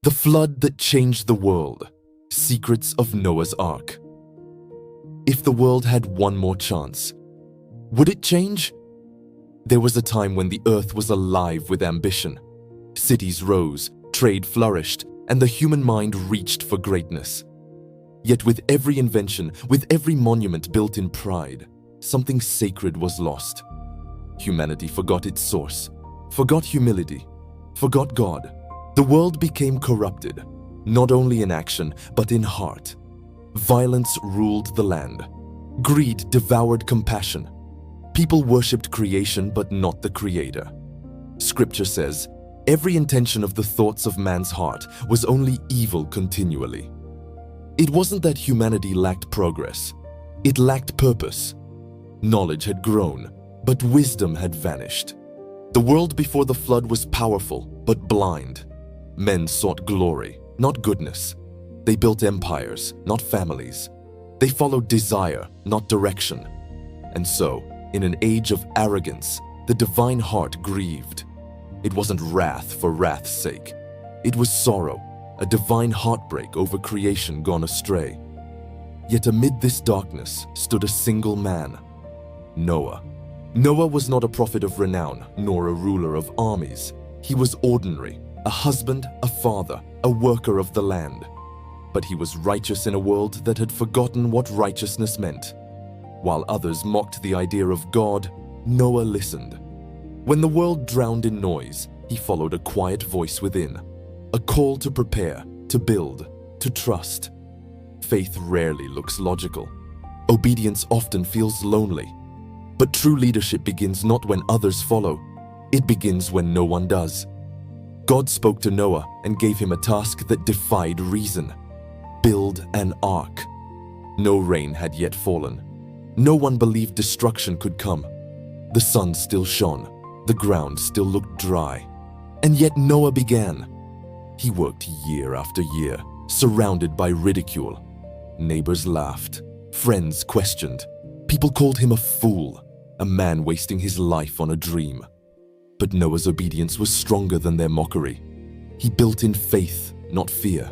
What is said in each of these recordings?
The flood that changed the world. Secrets of Noah's Ark. If the world had one more chance, would it change? There was a time when the earth was alive with ambition. Cities rose, trade flourished, and the human mind reached for greatness. Yet with every invention, with every monument built in pride, something sacred was lost. Humanity forgot its source, forgot humility, forgot God. The world became corrupted, not only in action, but in heart. Violence ruled the land. Greed devoured compassion. People worshipped creation, but not the Creator. Scripture says, every intention of the thoughts of man's heart was only evil continually. It wasn't that humanity lacked progress. It lacked purpose. Knowledge had grown, but wisdom had vanished. The world before the flood was powerful, but blind. Men sought glory, not goodness. They built empires, not families. They followed desire, not direction. And so, in an age of arrogance, the divine heart grieved. It wasn't wrath for wrath's sake. It was sorrow, a divine heartbreak over creation gone astray. Yet amid this darkness stood a single man, Noah. Noah was not a prophet of renown, nor a ruler of armies. He was ordinary, a husband, a father, a worker of the land. But he was righteous in a world that had forgotten what righteousness meant. While others mocked the idea of God, Noah listened. When the world drowned in noise, he followed a quiet voice within, a call to prepare, to build, to trust. Faith rarely looks logical. Obedience often feels lonely. But true leadership begins not when others follow. It begins when no one does. God spoke to Noah and gave him a task that defied reason. Build an ark. No rain had yet fallen. No one believed destruction could come. The sun still shone. The ground still looked dry. And yet Noah began. He worked year after year, surrounded by ridicule. Neighbors laughed. Friends questioned. People called him a fool, a man wasting his life on a dream. But Noah's obedience was stronger than their mockery. He built in faith, not fear.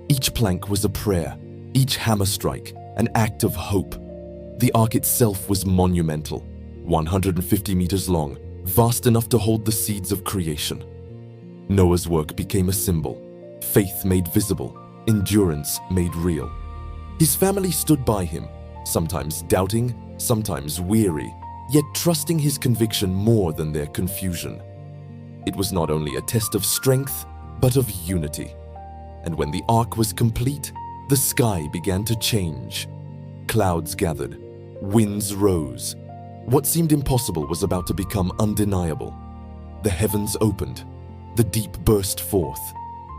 Each plank was a prayer, each hammer strike an act of hope. The ark itself was monumental, 150 meters long, vast enough to hold the seeds of creation. Noah's work became a symbol, faith made visible, endurance made real. His family stood by him, sometimes doubting, sometimes weary, yet trusting his conviction more than their confusion. It was not only a test of strength, but of unity. And when the ark was complete, the sky began to change. Clouds gathered, winds rose. What seemed impossible was about to become undeniable. The heavens opened, the deep burst forth.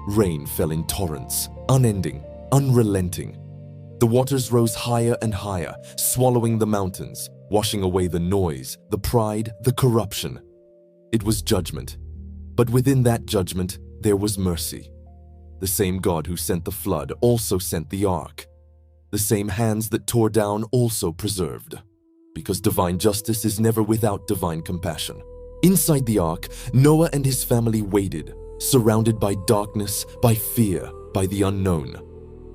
Rain fell in torrents, unending, unrelenting. The waters rose higher and higher, swallowing the mountains, washing away the noise, the pride, the corruption. It was judgment. But within that judgment, there was mercy. The same God who sent the flood also sent the ark. The same hands that tore down also preserved. Because divine justice is never without divine compassion. Inside the ark, Noah and his family waited, surrounded by darkness, by fear, by the unknown.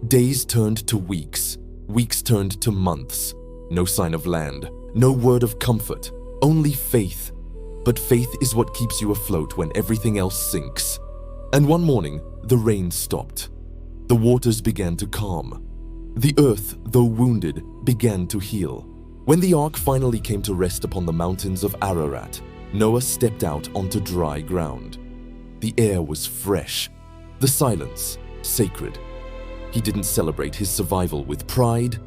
Days turned to weeks, weeks turned to months. No sign of land, no word of comfort, only faith. But faith is what keeps you afloat when everything else sinks. And one morning, the rain stopped. The waters began to calm. The earth, though wounded, began to heal. When the ark finally came to rest upon the mountains of Ararat, Noah stepped out onto dry ground. The air was fresh, the silence sacred. He didn't celebrate his survival with pride,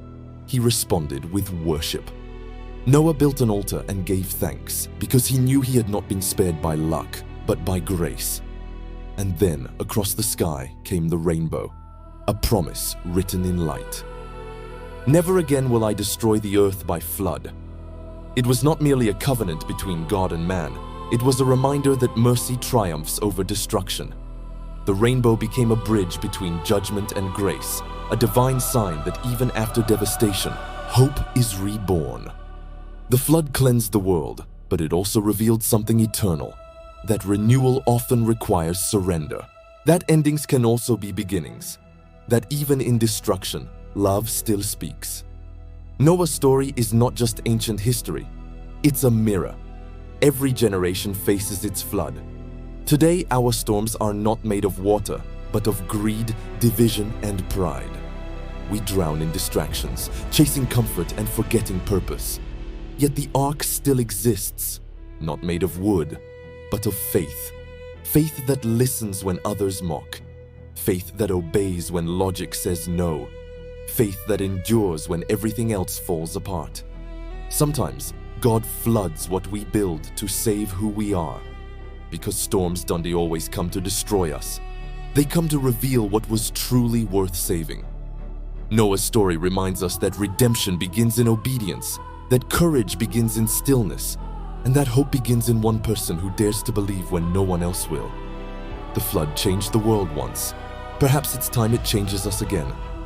he responded with worship. Noah built an altar and gave thanks because he knew he had not been spared by luck, but by grace. And then across the sky came the rainbow, a promise written in light. Never again will I destroy the earth by flood. It was not merely a covenant between God and man, it was a reminder that mercy triumphs over destruction. The rainbow became a bridge between judgment and grace, a divine sign that even after devastation, hope is reborn. The flood cleansed the world, but it also revealed something eternal, that renewal often requires surrender. That endings can also be beginnings, that even in destruction, love still speaks. Noah's story is not just ancient history, it's a mirror. Every generation faces its flood. Today, our storms are not made of water, but of greed, division, and pride. We drown in distractions, chasing comfort and forgetting purpose. Yet the ark still exists, not made of wood, but of faith. Faith that listens when others mock. Faith that obeys when logic says no. Faith that endures when everything else falls apart. Sometimes, God floods what we build to save who we are. Because storms don't always come to destroy us. They come to reveal what was truly worth saving. Noah's story reminds us that redemption begins in obedience, that courage begins in stillness, and that hope begins in one person who dares to believe when no one else will. The flood changed the world once. Perhaps it's time it changes us again.